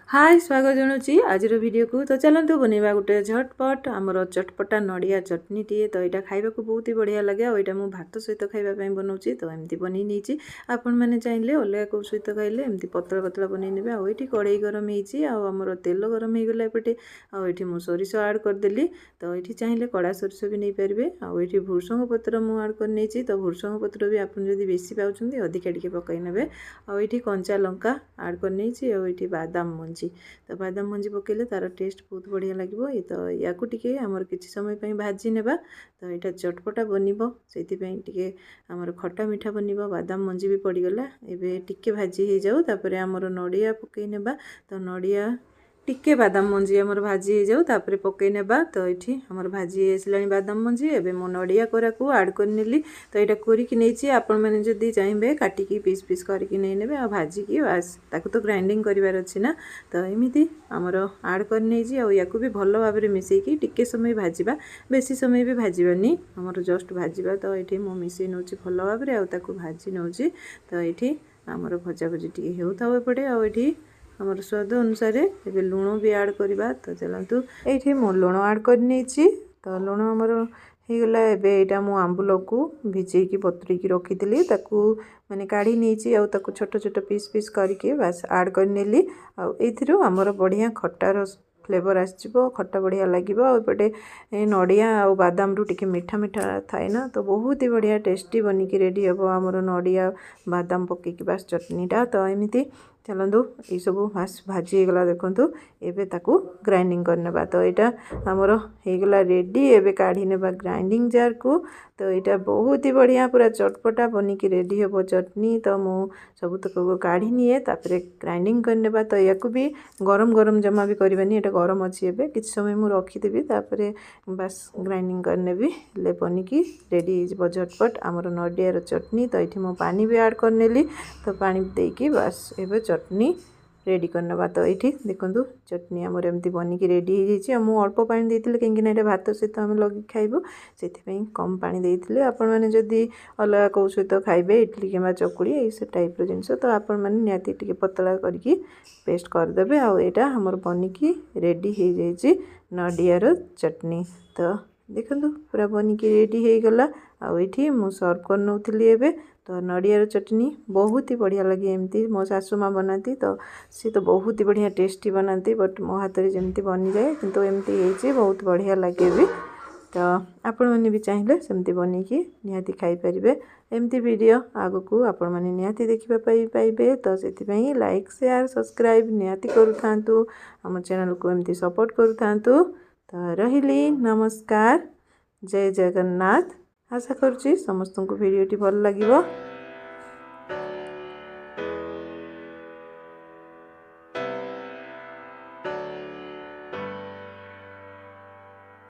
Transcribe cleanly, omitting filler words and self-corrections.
हाय स्वागत जनाऊँगी आज वीडियो को। तो चलतु बनवा गोटे झटपट आमर चटपटा नड़िया चटनी टी। तो यहाँ खाइबा बहुत ही बढ़िया लगे और यहाँ मुझे भात सहित खाइबा बनाऊँगी। तो एमती बन नहीं आपण मैंने चाहिए अलग कौ सहित खाइले एमती पतला पतला बन ने। आईटी कड़े गरम होमर तेल गरम हो गला एपटे आईटी मुझे सोरिष आड करदेली। तो ये चाहिए कड़ा सोरिष भी नहीं पारे। आईटी भृषंग पत्र मुझे आड कर तो भृषंग पत्र भी आप बेसी पाँच अधिका टे पकई ने। आईटी कंचा लंका आड कर बादाम मंजी। तो बादाम मंजी पकेले तार टेस्ट बहुत बढ़िया लगे। ये तो या टे आमर किसी समय भाजी नेबा। तो यहाँ चटपटा बनब से आमर खटा मीठा बनब। बादाम मंजी भी पड़गला एबे टिके भाजी हो जाऊ तापर आमर नड़िया पकई नेबा। तो नड़िया टिके बादाम मंजी आमर भाजी हो जाऊ तापर पकई नेबा। तो ये आमर भाजी आसला बादाम मंजी एबे मो नड़िया कोरा को आड कर नेली। तो यहाँ कोरिकी नहीं आपण मैंने जदि चाहिए काटिकी पीस पीस करके नहीं नेबे आ भाजिकी बास ताकू तो ग्राइंडिंग करिवार अछि ना। तो एमिति आमर आड कर नहीं या भी भल भाव में मिसेकी टिके समय भाजवा बेसी समय भी भाजबानी आमर जस्ट भाजवा। तो ये मुझे मिसई नौ भल भाव में आकु भाजी नौ। तो ये आमर भजा भजी टी होता एपटे आईटी आमर स्वाद अनुसार ए लुण भी आड करवा। तो चलतु ये मो लुण आड कर नहीं। तो लुण आमर होगला एबे यहाँ मु आंबुल को भिजेकी बतुरेकी रखी ताकू माने काढ़ी नहीं आकु छोट छोट पीस पीस करके बास आड कर नेली। आमर बढ़िया खटार फ्लेवर आसो खट्टा बढ़िया लगे। एपटे नड़िया आ बादाम रू टिके मीठा मीठा थाए ना। तो बहुत ही बढ़िया टेस्टी बनिकी रेडी हे आमर नड़िया बादाम पकईकी बास चटनीटा। तो एमती चलतु ये सब बास भाजी होगला देखु एबे ताकू ग्राइंडिंग करने। तो यहाँ आमर होगला रेडी एबे काढ़ी नेबा ग्राइंडिंग जार को। तो यहाँ बहुत ही बढ़िया पूरा चटपटा बनिकी रेडी हे चटनी। तो मु सब तक काढ़ी निए तापर ग्राइंडिंग करने। तो या भी गरम गरम जमा भी करवानी ये गरम अच्छी एबे किसी समय मुझे रखीदेवी तापर बास ग्राइंडिंग करने भी ले बनिकी रेडी हो झटपट आमर नड़ियार चटनी। तो ये मु पानी भी आड कर। तो पानी देकी बास एबे चटनी रेडी करना। तो ये देखो चटनी आमर एमती बनिकी रेडी हो मु अल्प पानी देती कहीं भात सहित आम लगे खाइबू से कम पानी देती। आपण मैंने जदि अलग कौ सहित खाइबे इडली कि चकुड़ी ये टाइप जिनस तो आपण मैंने निहाती टिके पतला करके पेस्ट करदे। आईटा आमर बनिकी रेडी हो जाइए नड़ियार चटनी। तो देखो पूरा बनिकी रेडी हो गला। आईटी मु सर्व कर नौली एबे। तो नड़ियार चटनी बहुत ही बढ़िया लगे एमती मो सासू माँ बनाती। तो सी तो बहुत ही बढ़िया टेस्टी बनाती बट मो हाथ में जमती बनी जाए किंतु एमती होती बहुत बढ़िया लगे भी। तो आपण मैंने भी चाहिए सेमती बनईकी निहाती खाई पारिबे। एमती वीडियो आगु को आपण मैंने निहाती देखिबा पाइबे। तो से लाइक शेयर सब्सक्राइब निहाती करूँ आम चैनल को एमती सपोर्ट करूँ। तो रहिली नमस्कार जय जगन्नाथ। आशा करुँची समस्त को वीडियोटी भल लगिबो।